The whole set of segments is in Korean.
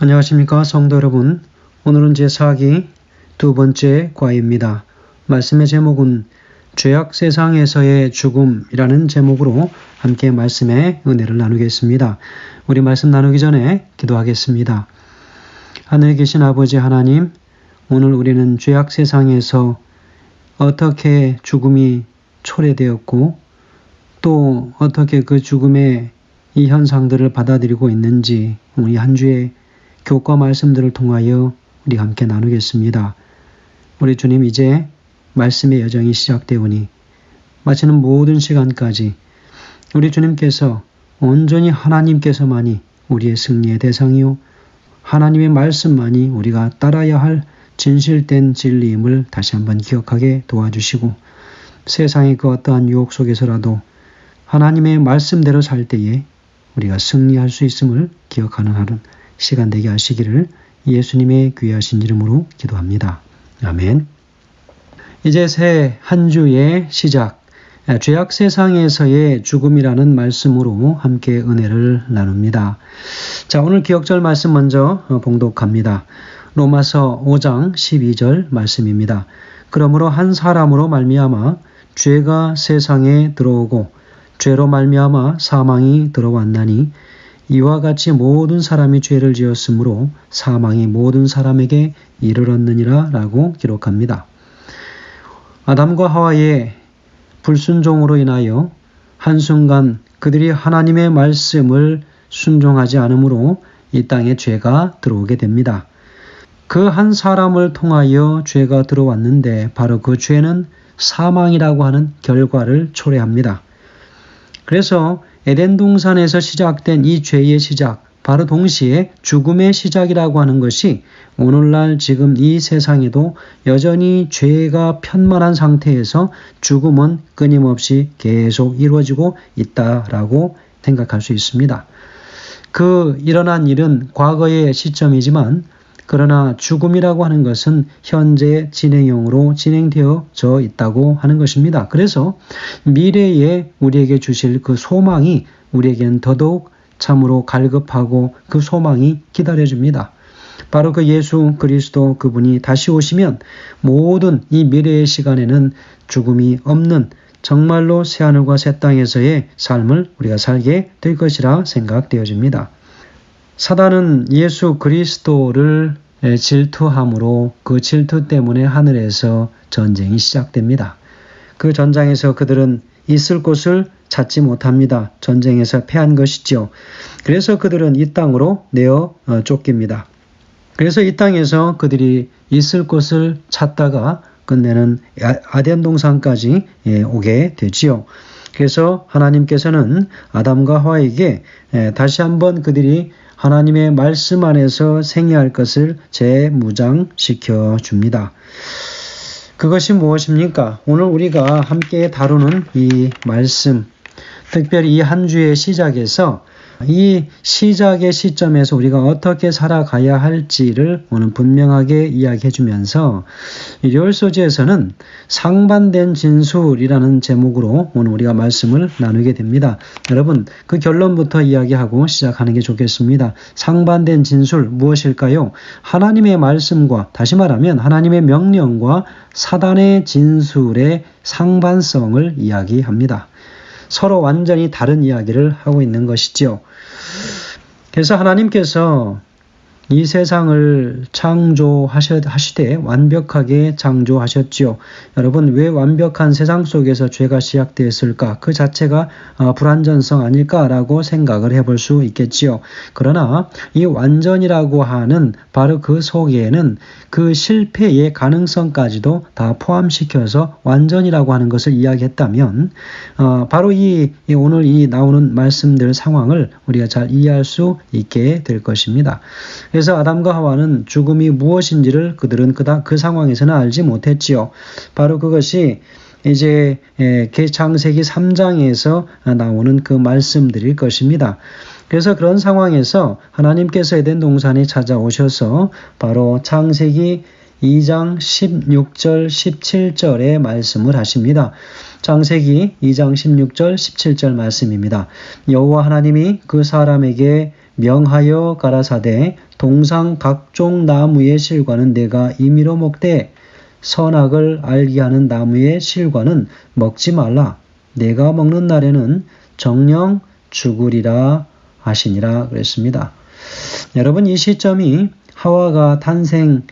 안녕하십니까 성도 여러분. 오늘은 제4기 두 번째 과입니다. 말씀의 제목은 죄악 세상에서의 죽음이라는 제목으로 함께 말씀의 은혜를 나누겠습니다. 우리 말씀 나누기 전에 기도하겠습니다. 하늘에 계신 아버지 하나님, 오늘 우리는 죄악 세상에서 어떻게 죽음이 초래되었고 또 어떻게 그 죽음의 이 현상들을 받아들이고 있는지 우리 한 주의 교과 말씀들을 통하여 우리 함께 나누겠습니다. 우리 주님, 이제 말씀의 여정이 시작되오니 마치는 모든 시간까지 우리 주님께서 온전히 하나님께서만이 우리의 승리의 대상이요 하나님의 말씀만이 우리가 따라야 할 진실된 진리임을 다시 한번 기억하게 도와주시고, 세상의 그 어떠한 유혹 속에서라도 하나님의 말씀대로 살 때에 우리가 승리할 수 있음을 기억하는 하루 시간 되게 하시기를 예수님의 귀하신 이름으로 기도합니다. 아멘. 이제 새 한 주의 시작, 죄악 세상에서의 죽음이라는 말씀으로 함께 은혜를 나눕니다. 자, 오늘 기억절 말씀 먼저 봉독합니다. 로마서 5장 12절 말씀입니다. 그러므로 한 사람으로 말미암아 죄가 세상에 들어오고 죄로 말미암아 사망이 들어왔나니 이와 같이 모든 사람이 죄를 지었으므로 사망이 모든 사람에게 이르렀느니라 라고 기록합니다. 아담과 하와의 불순종으로 인하여 한순간 그들이 하나님의 말씀을 순종하지 않으므로 이 땅에 죄가 들어오게 됩니다. 그 한 사람을 통하여 죄가 들어왔는데 바로 그 죄는 사망이라고 하는 결과를 초래합니다. 그래서 에덴 동산에서 시작된 이 죄의 시작, 바로 동시에 죽음의 시작이라고 하는 것이 오늘날 지금 이 세상에도 여전히 죄가 편만한 상태에서 죽음은 끊임없이 계속 이루어지고 있다라고 생각할 수 있습니다. 그 일어난 일은 과거의 시점이지만 그러나 죽음이라고 하는 것은 현재 진행형으로 진행되어져 있다고 하는 것입니다. 그래서 미래에 우리에게 주실 그 소망이 우리에겐 더더욱 참으로 갈급하고 그 소망이 기다려집니다. 바로 그 예수 그리스도 그분이 다시 오시면 모든 이 미래의 시간에는 죽음이 없는 정말로 새하늘과 새 땅에서의 삶을 우리가 살게 될 것이라 생각되어집니다. 사단은 예수 그리스도를 질투함으로 그 질투 때문에 하늘에서 전쟁이 시작됩니다. 그 전장에서 그들은 있을 곳을 찾지 못합니다. 전쟁에서 패한 것이죠. 그래서 그들은 이 땅으로 내어 쫓깁니다. 그래서 이 땅에서 그들이 있을 곳을 찾다가 끝내는 아덴 동산까지 오게 되지요. 그래서 하나님께서는 아담과 하와에게 다시 한번 그들이 하나님의 말씀 안에서 생애할 것을 재무장시켜 줍니다. 그것이 무엇입니까? 오늘 우리가 함께 다루는 이 말씀, 특별히 이 한 주의 시작에서 이 시작의 시점에서 우리가 어떻게 살아가야 할지를 오늘 분명하게 이야기해 주면서 율소지에서는 상반된 진술이라는 제목으로 오늘 우리가 말씀을 나누게 됩니다. 여러분, 그 결론부터 이야기하고 시작하는 게 좋겠습니다. 상반된 진술 무엇일까요? 하나님의 말씀과, 다시 말하면 하나님의 명령과 사단의 진술의 상반성을 이야기합니다. 서로 완전히 다른 이야기를 하고 있는 것이죠. 그래서 하나님께서 이 세상을 창조하시되 완벽하게 창조하셨지요. 여러분, 왜 완벽한 세상 속에서 죄가 시작되었을까? 그 자체가 불완전성 아닐까라고 생각을 해볼 수 있겠지요. 그러나 이 완전이라고 하는 바로 그 속에는 그 실패의 가능성까지도 다 포함시켜서 완전이라고 하는 것을 이야기했다면 바로 오늘 이 나오는 말씀들 상황을 우리가 잘 이해할 수 있게 될 것입니다. 그래서 아담과 하와는 죽음이 무엇인지를 그들은 그 상황에서는 알지 못했지요. 바로 그것이 이제 창세기 3장에서 나오는 그 말씀들일 것입니다. 그래서 그런 상황에서 하나님께서 에덴 동산에 찾아오셔서 바로 창세기 2장 16절 17절의 말씀을 하십니다. 창세기 2장 16절 17절 말씀입니다. 여호와 하나님이 그 사람에게 명하여 가라사대 동상 각종 나무의 실과는 내가 임의로 먹되 선악을 알게 하는 나무의 실과는 먹지 말라. 내가 먹는 날에는 정령 죽으리라 하시니라 그랬습니다. 여러분, 이 시점이 하와가 탄생되었을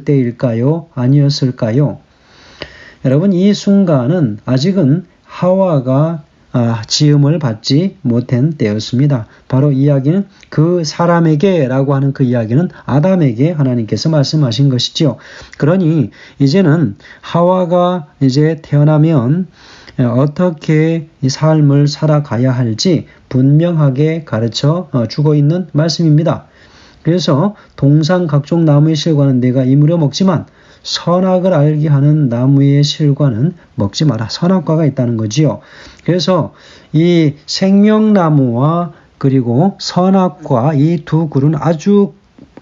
때일까요? 아니었을까요? 여러분, 이 순간은 아직은 하와가 지음을 받지 못한 때였습니다. 바로 이야기는 그 사람에게 라고 하는 그 이야기는 아담에게 하나님께서 말씀하신 것이지요. 그러니 이제는 하와가 이제 태어나면 어떻게 이 삶을 살아가야 할지 분명하게 가르쳐 주고 있는 말씀입니다. 그래서 동상 각종 나무의 실과는 내가 임의로 먹지만 선악을 알게 하는 나무의 실과는 먹지 마라. 선악과가 있다는 거지요. 그래서 이 생명나무와 그리고 선악과 이 두 그루는 아주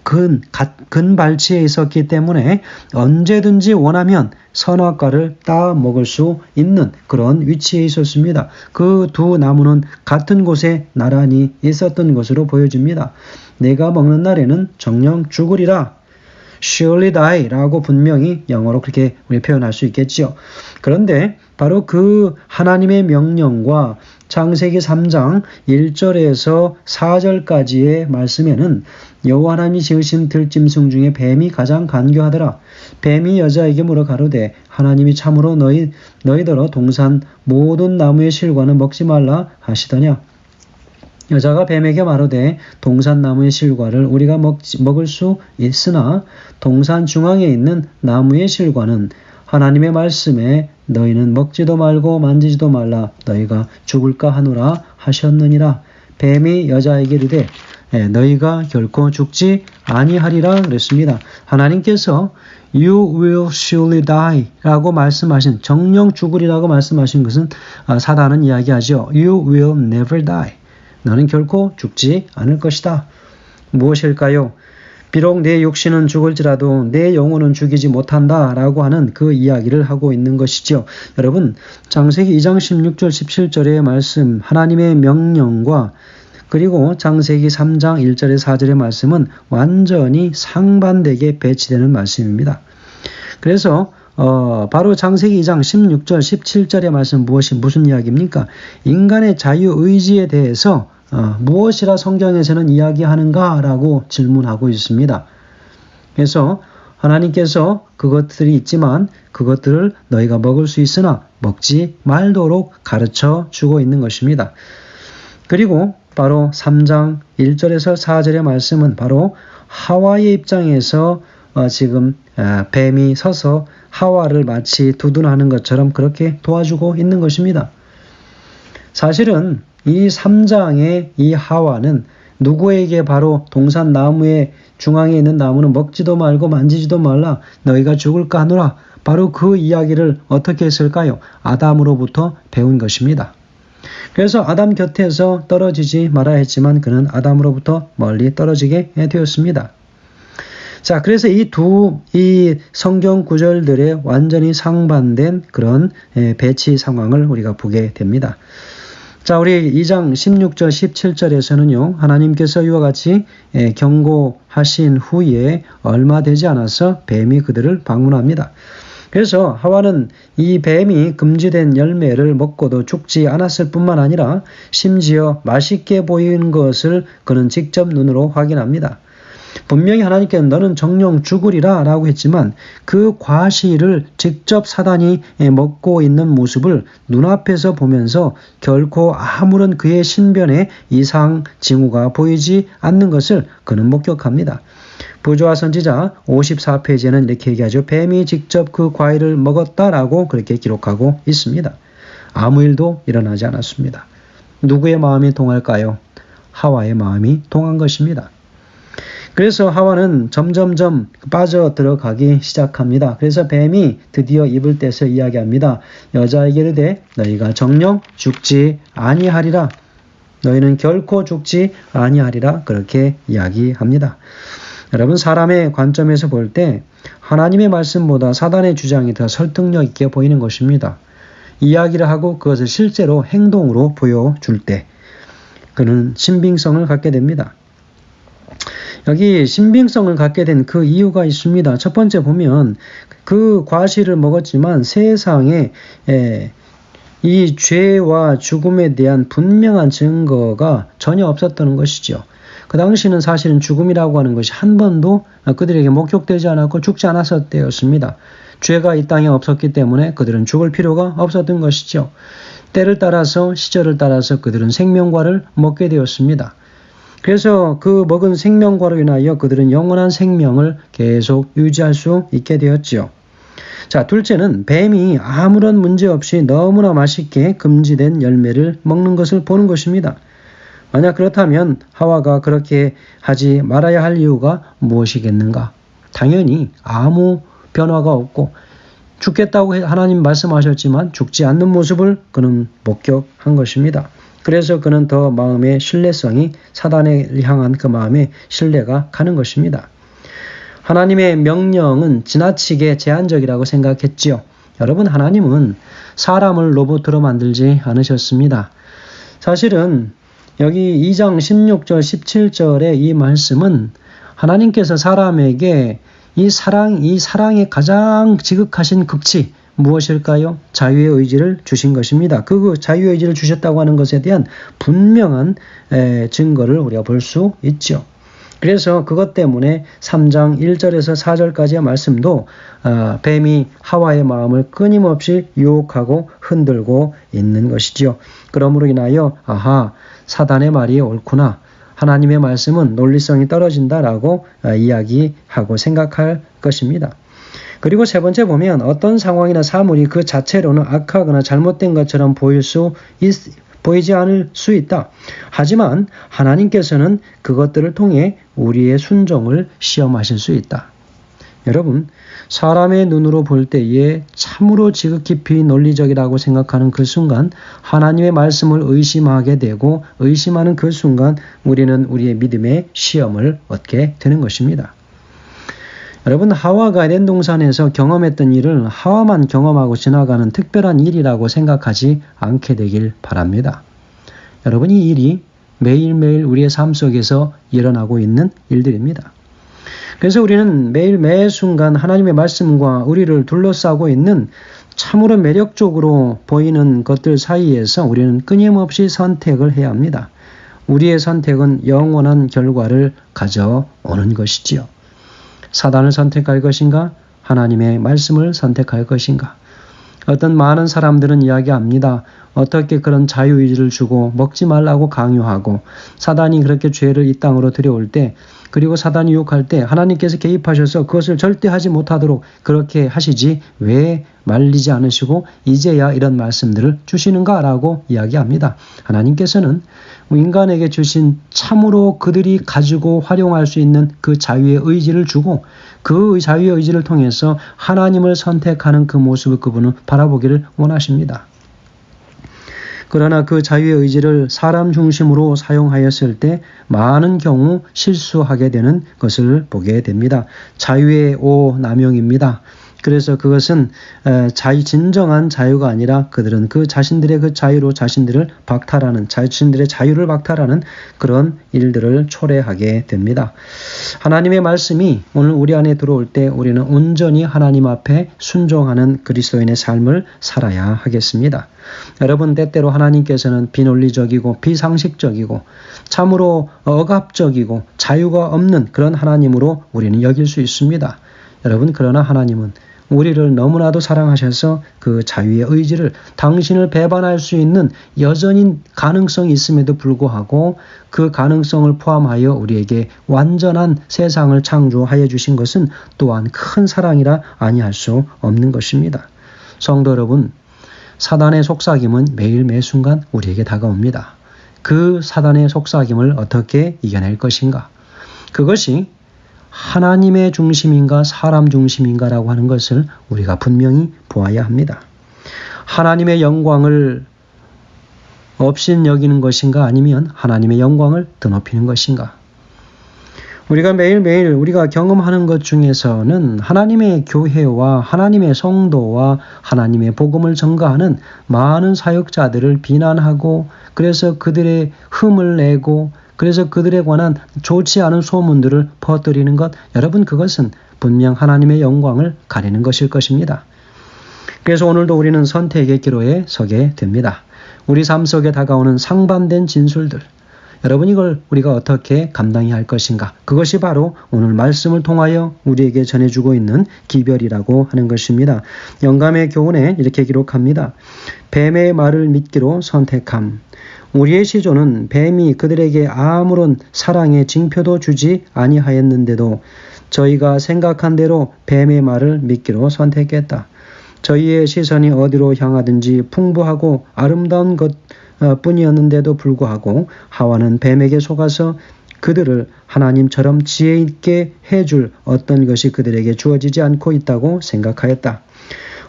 근발치에 있었기 때문에 언제든지 원하면 선악과를 따 먹을 수 있는 그런 위치에 있었습니다. 그 두 나무는 같은 곳에 나란히 있었던 것으로 보여집니다. 내가 먹는 날에는 정녕 죽으리라. surely die 라고 분명히 영어로 그렇게 우리 표현할 수 있겠죠. 그런데 바로 그 하나님의 명령과 창세기 3장 1절에서 4절까지의 말씀에는 여호와 하나님이 지으신 들짐승 중에 뱀이 가장 간교하더라. 뱀이 여자에게 물어 가로되 하나님이 참으로 너희더러 동산 모든 나무의 실과는 먹지 말라 하시더냐. 여자가 뱀에게 말하되 동산 나무의 실과를 우리가 먹을 수 있으나 동산 중앙에 있는 나무의 실과는 하나님의 말씀에 너희는 먹지도 말고 만지지도 말라 너희가 죽을까 하노라 하셨느니라. 뱀이 여자에게 이르되 너희가 결코 죽지 아니하리라 그랬습니다. 하나님께서 You will surely die 라고 말씀하신, 정녕 죽으리라고 말씀하신 것은 사단은 이야기하죠. You will never die. 너는 결코 죽지 않을 것이다. 무엇일까요? 비록 내 육신은 죽을지라도 내 영혼은 죽이지 못한다 라고 하는 그 이야기를 하고 있는 것이죠. 여러분, 창세기 2장 16절 17절의 말씀, 하나님의 명령과 그리고 창세기 3장 1절에 4절의 말씀은 완전히 상반되게 배치되는 말씀입니다. 그래서 바로 창세기 2장 16절 17절의 말씀 무슨 이야기입니까? 인간의 자유의지에 대해서 무엇이라 성경에서는 이야기하는가 라고 질문하고 있습니다. 그래서 하나님께서 그것들이 있지만 그것들을 너희가 먹을 수 있으나 먹지 말도록 가르쳐 주고 있는 것입니다. 그리고 바로 3장 1절에서 4절의 말씀은 바로 하와의 입장에서 지금 뱀이 서서 하와를 마치 두둔하는 것처럼 그렇게 도와주고 있는 것입니다. 사실은 이 3장의 이 하와는 누구에게 바로 동산 나무의 중앙에 있는 나무는 먹지도 말고 만지지도 말라 너희가 죽을까 하노라 바로 그 이야기를 어떻게 했을까요? 아담으로부터 배운 것입니다. 그래서 아담 곁에서 떨어지지 말아야 했지만 그는 아담으로부터 멀리 떨어지게 되었습니다. 자, 그래서 이 성경 구절들의 완전히 상반된 그런 배치 상황을 우리가 보게 됩니다. 자, 우리 2장 16절 17절에서는요. 하나님께서 이와 같이 경고하신 후에 얼마 되지 않아서 뱀이 그들을 방문합니다. 그래서 하와는 이 뱀이 금지된 열매를 먹고도 죽지 않았을 뿐만 아니라 심지어 맛있게 보이는 것을 그는 직접 눈으로 확인합니다. 분명히 하나님께는 너는 정녕 죽으리라 라고 했지만 그 과실을 직접 사단이 먹고 있는 모습을 눈앞에서 보면서 결코 아무런 그의 신변에 이상 징후가 보이지 않는 것을 그는 목격합니다. 부조화 선지자 54페이지에는 이렇게 얘기하죠. 뱀이 직접 그 과일을 먹었다라고 그렇게 기록하고 있습니다. 아무 일도 일어나지 않았습니다. 누구의 마음이 동할까요? 하와의 마음이 동한 것입니다. 그래서 하와는 점점점 빠져들어가기 시작합니다. 그래서 뱀이 드디어 입을 떼서 이야기합니다. 여자에게 이르되 너희가 정녕 죽지 아니하리라. 너희는 결코 죽지 아니하리라. 그렇게 이야기합니다. 여러분, 사람의 관점에서 볼 때 하나님의 말씀보다 사단의 주장이 더 설득력 있게 보이는 것입니다. 이야기를 하고 그것을 실제로 행동으로 보여줄 때. 그는 신빙성을 갖게 됩니다. 여기 신빙성을 갖게 된 그 이유가 있습니다. 첫 번째 보면 그 과실을 먹었지만 세상에 이 죄와 죽음에 대한 분명한 증거가 전혀 없었던 것이죠. 그 당시는 사실은 죽음이라고 하는 것이 한 번도 그들에게 목격되지 않았고 죽지 않았을 때였습니다. 죄가 이 땅에 없었기 때문에 그들은 죽을 필요가 없었던 것이죠. 때를 따라서 시절을 따라서 그들은 생명과를 먹게 되었습니다. 그래서 그 먹은 생명과로 인하여 그들은 영원한 생명을 계속 유지할 수 있게 되었지요. 자, 둘째는 뱀이 아무런 문제 없이 너무나 맛있게 금지된 열매를 먹는 것을 보는 것입니다. 만약 그렇다면 하와가 그렇게 하지 말아야 할 이유가 무엇이겠는가? 당연히 아무 변화가 없고 죽겠다고 하나님 말씀하셨지만 죽지 않는 모습을 그는 목격한 것입니다. 그래서 그는 더 마음의 신뢰성이 사단에 향한 그 마음의 신뢰가 가는 것입니다. 하나님의 명령은 지나치게 제한적이라고 생각했지요. 여러분, 하나님은 사람을 로봇으로 만들지 않으셨습니다. 사실은 여기 2장 16절 17절의 이 말씀은 하나님께서 사람에게 이 사랑의 가장 지극하신 극치 무엇일까요? 자유의 의지를 주신 것입니다. 그 자유의 의지를 주셨다고 하는 것에 대한 분명한 증거를 우리가 볼 수 있죠. 그래서 그것 때문에 3장 1절에서 4절까지의 말씀도 뱀이 하와의 마음을 끊임없이 유혹하고 흔들고 있는 것이지요. 그러므로 인하여 사단의 말이 옳구나. 하나님의 말씀은 논리성이 떨어진다라고 이야기하고 생각할 것입니다. 그리고 세 번째 보면 어떤 상황이나 사물이 그 자체로는 악하거나 잘못된 것처럼 보이지 않을 수 있다. 하지만 하나님께서는 그것들을 통해 우리의 순종을 시험하실 수 있다. 여러분, 사람의 눈으로 볼 때에 참으로 지극히 비논리적이라고 생각하는 그 순간 하나님의 말씀을 의심하게 되고 의심하는 그 순간 우리는 우리의 믿음의 시험을 얻게 되는 것입니다. 여러분, 하와가 에덴 동산에서 경험했던 일을 하와만 경험하고 지나가는 특별한 일이라고 생각하지 않게 되길 바랍니다. 여러분, 이 일이 매일매일 우리의 삶 속에서 일어나고 있는 일들입니다. 그래서 우리는 매일 매 순간 하나님의 말씀과 우리를 둘러싸고 있는 참으로 매력적으로 보이는 것들 사이에서 우리는 끊임없이 선택을 해야 합니다. 우리의 선택은 영원한 결과를 가져오는 것이지요. 사단을 선택할 것인가? 하나님의 말씀을 선택할 것인가? 어떤 많은 사람들은 이야기합니다. 어떻게 그런 자유의지를 주고 먹지 말라고 강요하고 사단이 그렇게 죄를 이 땅으로 들여올 때 그리고 사단이 유혹할 때 하나님께서 개입하셔서 그것을 절대 하지 못하도록 그렇게 하시지 왜 말리지 않으시고 이제야 이런 말씀들을 주시는가라고 이야기합니다. 하나님께서는 인간에게 주신 참으로 그들이 가지고 활용할 수 있는 그 자유의 의지를 주고 그 자유의 의지를 통해서 하나님을 선택하는 그 모습을 그분은 바라보기를 원하십니다. 그러나 그 자유의 의지를 사람 중심으로 사용하였을 때 많은 경우 실수하게 되는 것을 보게 됩니다. 자유의 오남용입니다. 그래서 그것은 진정한 자유가 아니라 그들은 그 자신들의 그 자유로 자신들의 자유를 박탈하는 그런 일들을 초래하게 됩니다. 하나님의 말씀이 오늘 우리 안에 들어올 때 우리는 온전히 하나님 앞에 순종하는 그리스도인의 삶을 살아야 하겠습니다. 여러분, 때때로 하나님께서는 비논리적이고 비상식적이고 참으로 억압적이고 자유가 없는 그런 하나님으로 우리는 여길 수 있습니다. 여러분, 그러나 하나님은 우리를 너무나도 사랑하셔서 그 자유의 의지를 당신을 배반할 수 있는 여전히 가능성이 있음에도 불구하고 그 가능성을 포함하여 우리에게 완전한 세상을 창조하여 주신 것은 또한 큰 사랑이라 아니할 수 없는 것입니다. 성도 여러분, 사단의 속삭임은 매일 매 순간 우리에게 다가옵니다. 그 사단의 속삭임을 어떻게 이겨낼 것인가? 그것이 하나님의 중심인가 사람 중심인가라고 하는 것을 우리가 분명히 보아야 합니다. 하나님의 영광을 업신여기는 것인가 아니면 하나님의 영광을 드높이는 것인가? 우리가 매일매일 우리가 경험하는 것 중에서는 하나님의 교회와 하나님의 성도와 하나님의 복음을 전가하는 많은 사역자들을 비난하고 그래서 그들의 흠을 내고 그래서 그들에 관한 좋지 않은 소문들을 퍼뜨리는 것, 여러분 그것은 분명 하나님의 영광을 가리는 것일 것입니다. 그래서 오늘도 우리는 선택의 기로에 서게 됩니다. 우리 삶 속에 다가오는 상반된 진술들, 여러분 이걸 우리가 어떻게 감당해야 할 것인가? 그것이 바로 오늘 말씀을 통하여 우리에게 전해주고 있는 기별이라고 하는 것입니다. 영감의 교훈에 이렇게 기록합니다. 뱀의 말을 믿기로 선택함. 우리의 시조는 뱀이 그들에게 아무런 사랑의 징표도 주지 아니하였는데도 저희가 생각한 대로 뱀의 말을 믿기로 선택했다. 저희의 시선이 어디로 향하든지 풍부하고 아름다운 것 뿐이었는데도 불구하고 하와는 뱀에게 속아서 그들을 하나님처럼 지혜 있게 해줄 어떤 것이 그들에게 주어지지 않고 있다고 생각하였다.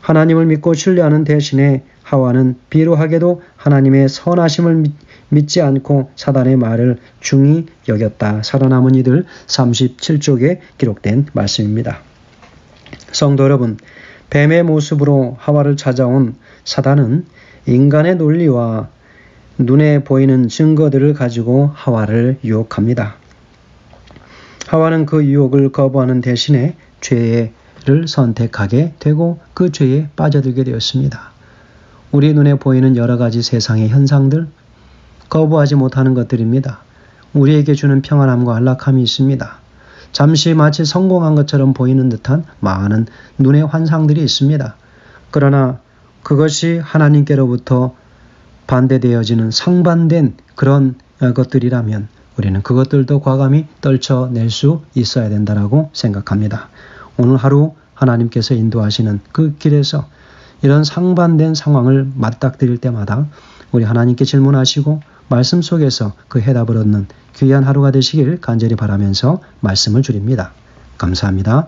하나님을 믿고 신뢰하는 대신에 하와는 비루하게도 하나님의 선하심을 믿지 않고 사단의 말을 중히 여겼다. 살아남은 이들 37쪽에 기록된 말씀입니다. 성도 여러분, 뱀의 모습으로 하와를 찾아온 사단은 인간의 논리와 눈에 보이는 증거들을 가지고 하와를 유혹합니다. 하와는 그 유혹을 거부하는 대신에 죄를 선택하게 되고 그 죄에 빠져들게 되었습니다. 우리 눈에 보이는 여러 가지 세상의 현상들, 거부하지 못하는 것들입니다. 우리에게 주는 평안함과 안락함이 있습니다. 잠시 마치 성공한 것처럼 보이는 듯한 많은 눈의 환상들이 있습니다. 그러나 그것이 하나님께로부터 반대되어지는 상반된 그런 것들이라면 우리는 그것들도 과감히 떨쳐낼 수 있어야 된다고 생각합니다. 오늘 하루 하나님께서 인도하시는 그 길에서 이런 상반된 상황을 맞닥뜨릴 때마다 우리 하나님께 질문하시고 말씀 속에서 그 해답을 얻는 귀한 하루가 되시길 간절히 바라면서 말씀을 드립니다. 감사합니다.